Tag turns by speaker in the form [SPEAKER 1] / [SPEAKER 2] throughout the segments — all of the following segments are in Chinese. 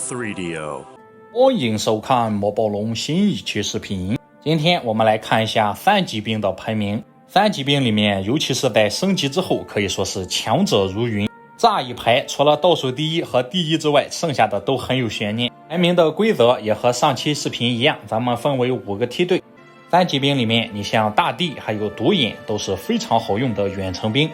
[SPEAKER 1] 3DO。
[SPEAKER 2] 欢迎收看莫宝龙新一期视频。今天我们来看一下三级兵的排名。三级兵里面，尤其是在升级之后，可以说是强者如云。乍一排，除了倒数第一和第一之外，剩下的都很有悬念。排名的规则也和上期视频一样，咱们分为5个梯队。三级兵里面，你像大地还有独眼都是非常好用的远程兵。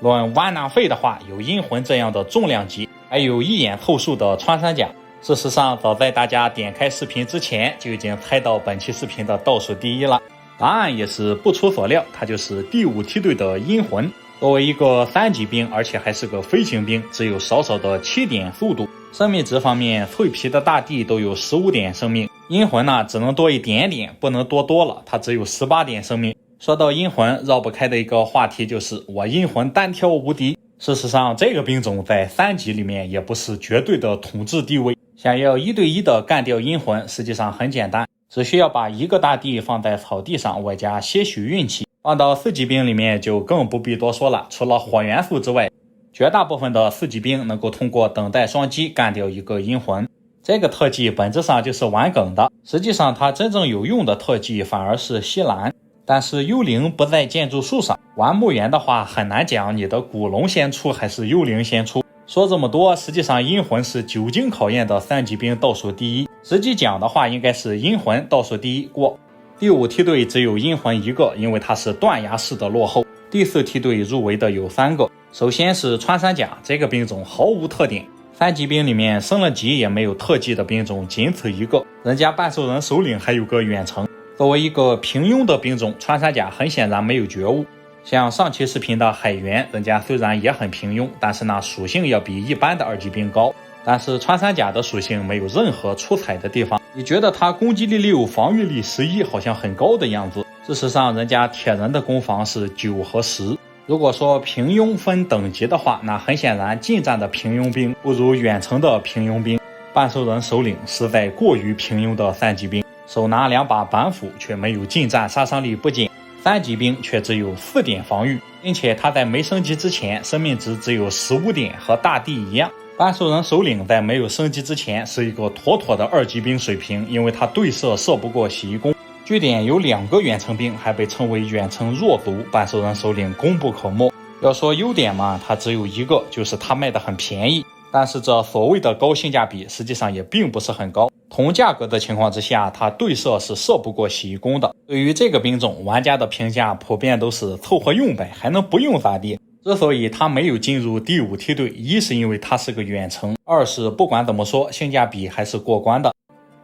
[SPEAKER 2] 论完纳费的话，有阴魂这样的重量级，还有一眼透数的穿山甲。事实上，早在大家点开视频之前，就已经猜到本期视频的倒数第一了。答案也是不出所料，它就是第5梯队的阴魂。作为一个3级兵，而且还是个飞行兵，只有少少的7点速度。生命值方面，脆皮的大地都有15点生命，阴魂呢只能多一点点，不能多了，它只有18点生命。说到阴魂，绕不开的一个话题就是我阴魂单挑无敌。事实上，这个兵种在3级里面也不是绝对的统治地位。想要1对1的干掉阴魂，实际上很简单，只需要把一个大地放在草地上，外加些许运气。放到4级兵里面就更不必多说了，除了火元素之外，绝大部分的4级兵能够通过等待双击干掉一个阴魂。这个特技本质上就是玩梗的，实际上它真正有用的特技反而是吸蓝。但是幽灵不在建筑树上，玩墓园的话很难讲你的古龙先出还是幽灵先出。说这么多，实际上阴魂是久经考验的3级兵倒数第一，实际讲的话应该是阴魂倒数第一过。第5梯队只有阴魂一个，因为它是断崖式的落后。第4梯队入围的有3个，首先是穿山甲，这个兵种毫无特点，3级兵里面升了级也没有特技的兵种仅此一个，人家半兽人首领还有个远程。作为一个平庸的兵种，穿山甲很显然没有觉悟。像上期视频的海猿，人家虽然也很平庸，但是呢属性要比一般的2级兵高。但是穿山甲的属性没有任何出彩的地方，你觉得它攻击力6，防御力11，好像很高的样子。事实上，人家铁人的攻防是9和10。如果说平庸分等级的话，那很显然近战的平庸兵不如远程的平庸兵。半兽人首领实在过于平庸的3级兵，手拿2把板斧，却没有近战杀伤力不减。3级兵却只有4点防御，并且他在没升级之前生命值只有15点，和大地一样。半兽人首领在没有升级之前是一个妥妥的2级兵水平，因为他对射射不过洗衣工。据点有2个远程兵，还被称为远程弱族，半兽人首领功不可没。要说优点嘛，他只有一个，就是他卖的很便宜。但是这所谓的高性价比实际上也并不是很高，同价格的情况之下，它对射是射不过洗衣工的。对于这个兵种，玩家的评价普遍都是凑合用呗，还能不用咋地。之所以它没有进入第5梯队，一是因为它是个远程，二是不管怎么说性价比还是过关的。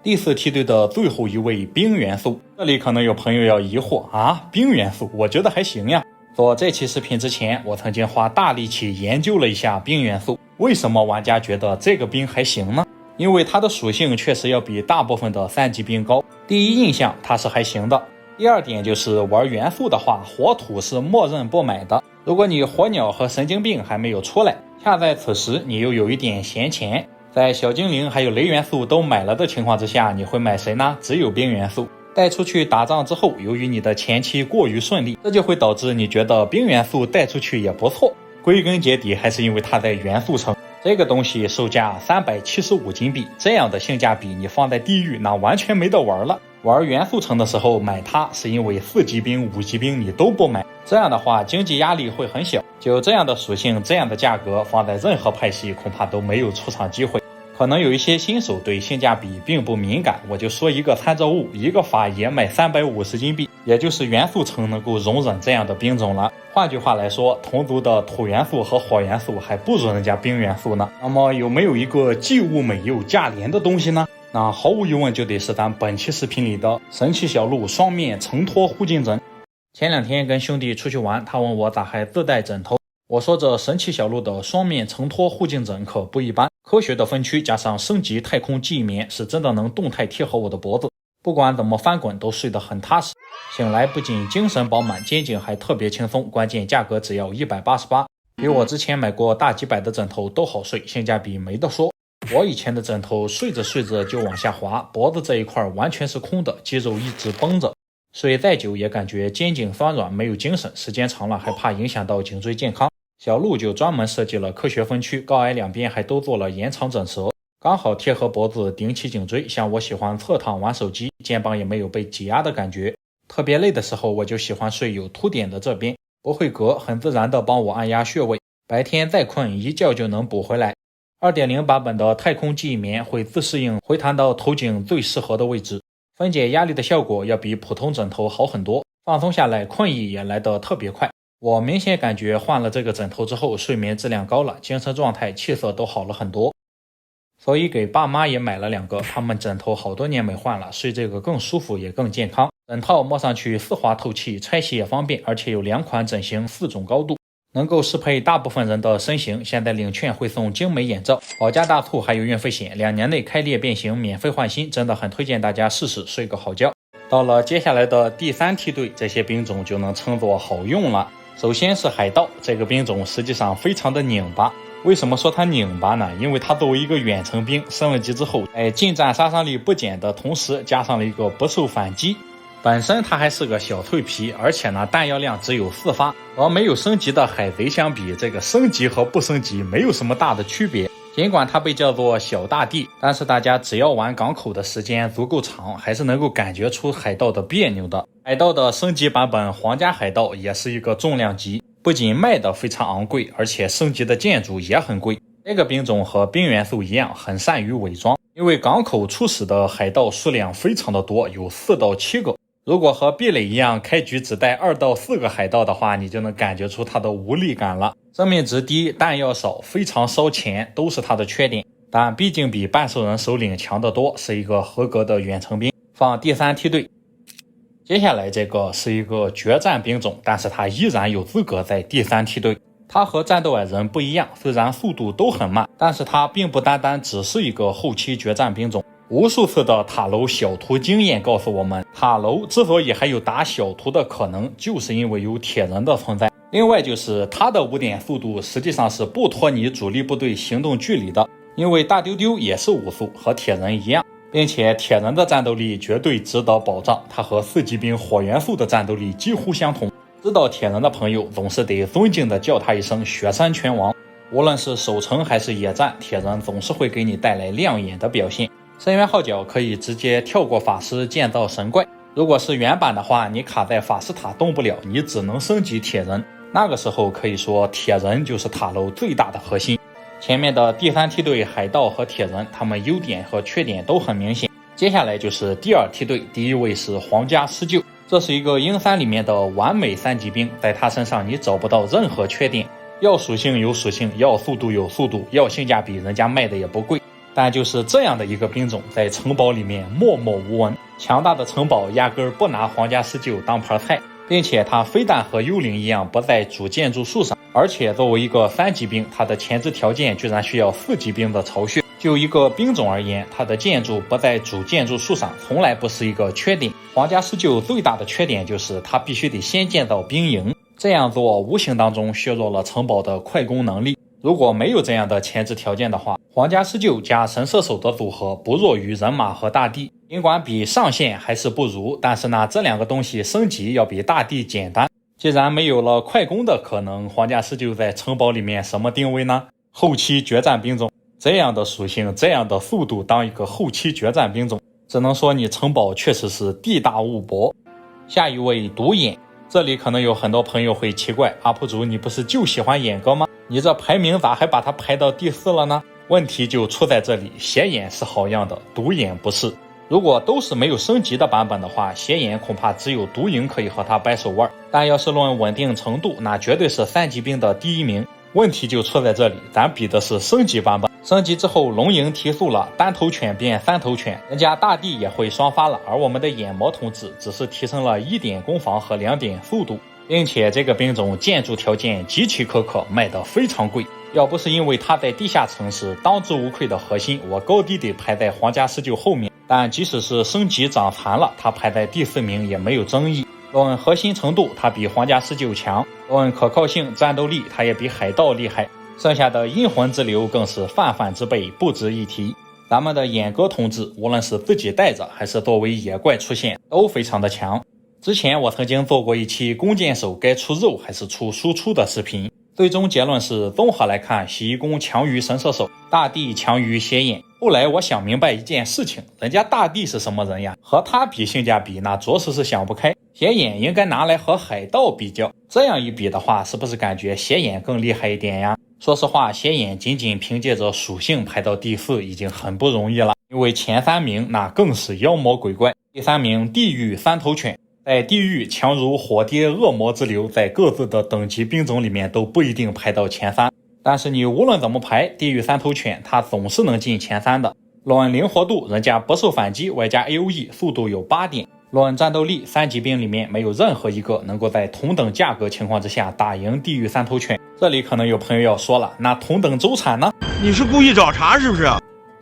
[SPEAKER 2] 第4梯队的最后一位冰元素，这里可能有朋友要疑惑啊，冰元素我觉得还行呀。做这期视频之前，我曾经花大力气研究了一下冰元素，为什么玩家觉得这个兵还行呢？因为它的属性确实要比大部分的3级兵高。第一印象它是还行的，第二点就是玩元素的话，火土是默认不买的。如果你火鸟和神经病还没有出来，恰在此时你又有一点闲钱，在小精灵还有雷元素都买了的情况之下，你会买谁呢？只有冰元素。带出去打仗之后，由于你的前期过于顺利，这就会导致你觉得冰元素带出去也不错。归根结底还是因为它在元素城，这个东西售价375金币，这样的性价比你放在地狱那完全没得玩了。玩元素城的时候买它是因为4级兵5级兵你都不买，这样的话经济压力会很小。就这样的属性这样的价格放在任何派系恐怕都没有出场机会。可能有一些新手对性价比并不敏感，我就说一个参照物，一个法爷卖350金币，也就是元素城能够容忍这样的兵种了。换句话来说，同族的土元素和火元素还不如人家冰元素呢。那么有没有一个既物美又价廉的东西呢？那毫无疑问就得是咱本期视频里的神奇小鹿双面承托护颈枕。前2天跟兄弟出去玩，他问我咋还自带枕头，我说这神奇小鹿的双面承托护颈枕可不一般，科学的分区加上升级太空记忆棉，是真的能动态贴合我的脖子，不管怎么翻滚都睡得很踏实，醒来不仅精神饱满，肩颈还特别轻松，关键价格只要188，比我之前买过大几百的枕头都好睡，性价比没得说。我以前的枕头睡着睡着就往下滑，脖子这一块完全是空的，肌肉一直绷着，睡再久也感觉肩颈酸软没有精神，时间长了还怕影响到颈椎健康。小鹿就专门设计了科学分区，高矮两边还都做了延长枕舌，刚好贴合脖子，顶起颈椎，像我喜欢侧躺玩手机，肩膀也没有被挤压的感觉。特别累的时候，我就喜欢睡有凸点的这边，不会隔，很自然的帮我按压穴位，白天再困一觉就能补回来。2.0 版本的太空记忆棉会自适应回弹到头颈最适合的位置，分解压力的效果要比普通枕头好很多，放松下来困意也来得特别快。我明显感觉换了这个枕头之后，睡眠质量高了，精神状态气色都好了很多。所以给爸妈也买了2个，他们枕头好多年没换了，睡这个更舒服也更健康。枕套摸上去丝滑透气，拆洗也方便，而且有2款枕型4种高度，能够适配大部分人的身形。现在领券会送精美眼罩，保价大促还有运费险，2年内开裂变形免费换新，真的很推荐大家试试，睡个好觉。到了接下来的第3梯队，这些兵种就能称作好用了。首先是海盗，这个兵种实际上非常的拧巴。为什么说它拧巴呢？因为它作为一个远程兵，升了级之后，在近战杀伤力不减的同时，加上了一个不受反击。本身它还是个小脆皮，而且呢弹药量只有4发，和没有升级的海贼相比，这个升级和不升级没有什么大的区别。尽管它被叫做小大地，但是大家只要玩港口的时间足够长，还是能够感觉出海盗的别扭的。海盗的升级版本皇家海盗也是一个重量级，不仅卖的非常昂贵，而且升级的建筑也很贵。这个兵种和冰元素一样，很善于伪装，因为港口出使的海盗数量非常的多，有4到7个。如果和壁垒一样，开局只带2到4个海盗的话，你就能感觉出它的无力感了。生命值低，弹药少，非常烧钱，都是它的缺点。但毕竟比半兽人首领强得多，是一个合格的远程兵，放第3梯队。接下来这个是一个决战兵种，但是它依然有资格在第3梯队。它和战斗矮人不一样，虽然速度都很慢，但是它并不单单只是一个后期决战兵种。无数次的塔楼小图经验告诉我们，塔楼之所以还有打小图的可能，就是因为有铁人的存在。另外就是它的5点速度实际上是不脱离主力部队行动距离的，因为大丢丢也是5速，和铁人一样，并且铁人的战斗力绝对值得保障，它和4级兵火元素的战斗力几乎相同。知道铁人的朋友总是得尊敬的叫他一声雪山拳王。无论是守城还是野战，铁人总是会给你带来亮眼的表现。深渊号角可以直接跳过法师建造神怪，如果是原版的话，你卡在法师塔动不了，你只能升级铁人，那个时候可以说铁人就是塔楼最大的核心。前面的第3梯队海盗和铁人，他们优点和缺点都很明显。接下来就是第2梯队，第1位是皇家施救，这是一个鹰3里面的完美3级兵，在他身上你找不到任何缺点，要属性有属性，要速度有速度，要性价比，人家卖的也不贵。但就是这样的一个兵种，在城堡里面默默无闻，强大的城堡压根儿不拿皇家施救当盘菜，并且它非但和幽灵一样不在主建筑树上，而且作为一个3级兵，它的前置条件居然需要4级兵的巢穴。就一个兵种而言，它的建筑不在主建筑树上从来不是一个缺点。皇家施救最大的缺点就是它必须得先建造兵营，这样做无形当中削弱了城堡的快攻能力。如果没有这样的前置条件的话，皇家施救加神射手的组合不弱于人马和大地，尽管比上线还是不如，但是呢，这2个东西升级要比大地简单。既然没有了快攻的可能，皇家施救在城堡里面什么定位呢？后期决战兵种，这样的属性，这样的速度当一个后期决战兵种，只能说你城堡确实是地大物博。下一位独眼，这里可能有很多朋友会奇怪，UP主你不是就喜欢眼哥吗？你这排名咋还把它排到第4了呢？问题就出在这里，斜眼是好样的，独眼不是。如果都是没有升级的版本的话，斜眼恐怕只有独营可以和他掰手腕，但要是论稳定程度，那绝对是3级兵的第1名。问题就出在这里，咱比的是升级版本，升级之后龙营提速了，单头犬变3头犬，人家大地也会双发了，而我们的眼魔同志只是提升了1点攻防和2点速度，并且这个兵种建筑条件极其苛刻，卖得非常贵。要不是因为它在地下城市当之无愧的核心，我高低得排在皇家施救后面。但即使是升级长残了，它排在第4名也没有争议。论核心程度，它比皇家施救强；论可靠性、战斗力，它也比海盗厉害。剩下的阴魂之流更是泛泛之辈，不值一提。咱们的眼哥同志，无论是自己带着还是作为野怪出现，都非常的强。之前我曾经做过一期弓箭手该出肉还是出输出的视频，最终结论是，综合来看，洗衣弓强于神射手，大地强于斜眼，后来我想明白一件事情，人家大帝是什么人呀？和他比性价比，那着实是想不开。斜眼应该拿来和海盗比较，这样一比的话，是不是感觉斜眼更厉害一点呀？说实话，斜眼仅仅凭借着属性排到第4已经很不容易了，因为前3名那更是妖魔鬼怪。第3名地狱三头犬，在地狱强如火蝶恶魔之流，在各自的等级兵种里面都不一定排到前3，但是你无论怎么排，地狱三头犬它总是能进前3的。论灵活度，人家不受反击，外加 AOE 速度有8点。论战斗力，3级兵里面没有任何一个能够在同等价格情况之下打赢地狱三头犬。这里可能有朋友要说了，那同等周产呢？
[SPEAKER 1] 你是故意找茬是不是？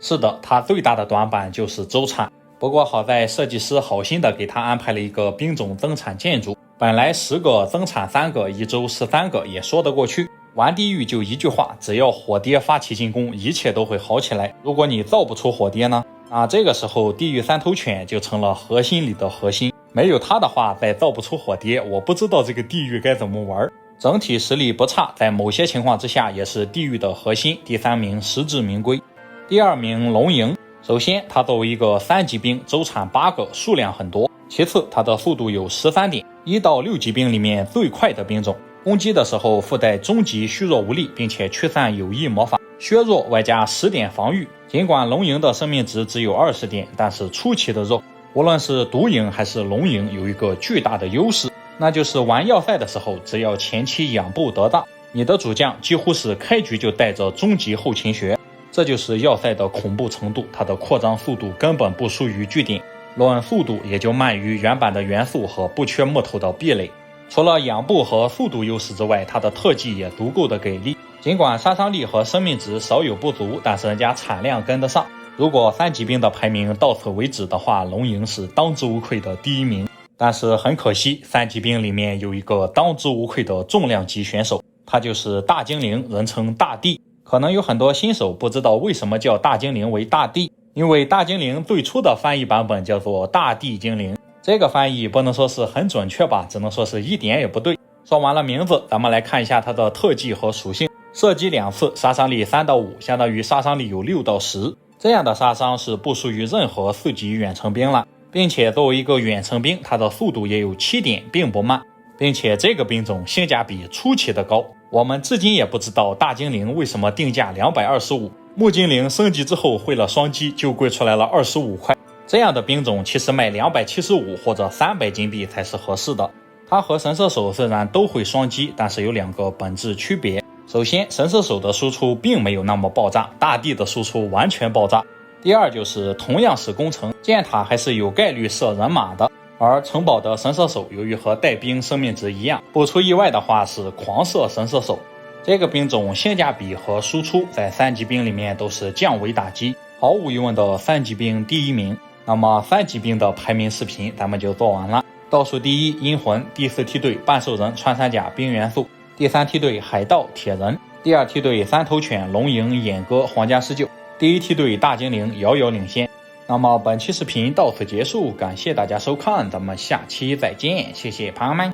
[SPEAKER 2] 是的，它最大的短板就是周产。不过好在设计师好心的给他安排了一个兵种增产建筑，本来10个增产3个，一周13个也说得过去。玩地狱就一句话，只要火蝶发起进攻，一切都会好起来。如果你造不出火蝶呢？那这个时候地狱三头犬就成了核心里的核心，没有它的话，再造不出火蝶，我不知道这个地狱该怎么玩。整体实力不差，在某些情况之下也是地狱的核心。第3名实至名归。第2名龙营，首先它作为一个3级兵，周产8个，数量很多。其次它的速度有13点，1到6级兵里面最快的兵种。攻击的时候附带终极虚弱无力，并且驱散有益魔法，削弱外加10点防御。尽管龙营的生命值只有20点，但是出奇的肉。无论是毒营还是龙营，有一个巨大的优势，那就是玩要塞的时候，只要前期养步得当，你的主将几乎是开局就带着终极后勤学。这就是要塞的恐怖程度，它的扩张速度根本不输于据点，论速度也就慢于原版的元素和不缺木头的壁垒。除了养步和速度优势之外，它的特技也足够的给力。尽管杀伤力和生命值少有不足，但是人家产量跟得上。如果3级兵的排名到此为止的话，龙营是当之无愧的第1名。但是很可惜，3级兵里面有一个当之无愧的重量级选手，他就是大精灵，人称大帝。可能有很多新手不知道为什么叫大精灵为大帝，因为大精灵最初的翻译版本叫做大地精灵。这个翻译不能说是很准确吧，只能说是一点也不对。说完了名字，咱们来看一下它的特技和属性。射击2次，杀伤力3到5，相当于杀伤力有6到10。这样的杀伤是不输于任何4级远程兵了，并且作为一个远程兵，它的速度也有7点，并不慢。并且这个兵种性价比出奇的高，我们至今也不知道大精灵为什么定价225，木精灵升级之后会了双击就贵出来了25块。这样的兵种其实卖275或者300金币才是合适的。它和神射手虽然都会双击，但是有2个本质区别。首先，神射手的输出并没有那么爆炸，大地的输出完全爆炸。第二就是同样是攻城，箭塔还是有概率射人马的，而城堡的神射手由于和带兵生命值一样，不出意外的话是狂射神射手。这个兵种性价比和输出在3级兵里面都是降维打击，毫无疑问的3级兵第1名。那么3级兵的排名视频咱们就做完了。倒数第一阴魂，第4梯队半兽人穿山甲冰元素，第3梯队海盗铁人，第2梯队三头犬龙营演歌皇家施救，第1梯队大精灵遥遥领先。那么本期视频到此结束，感谢大家收看，咱们下期再见，谢谢朋友们。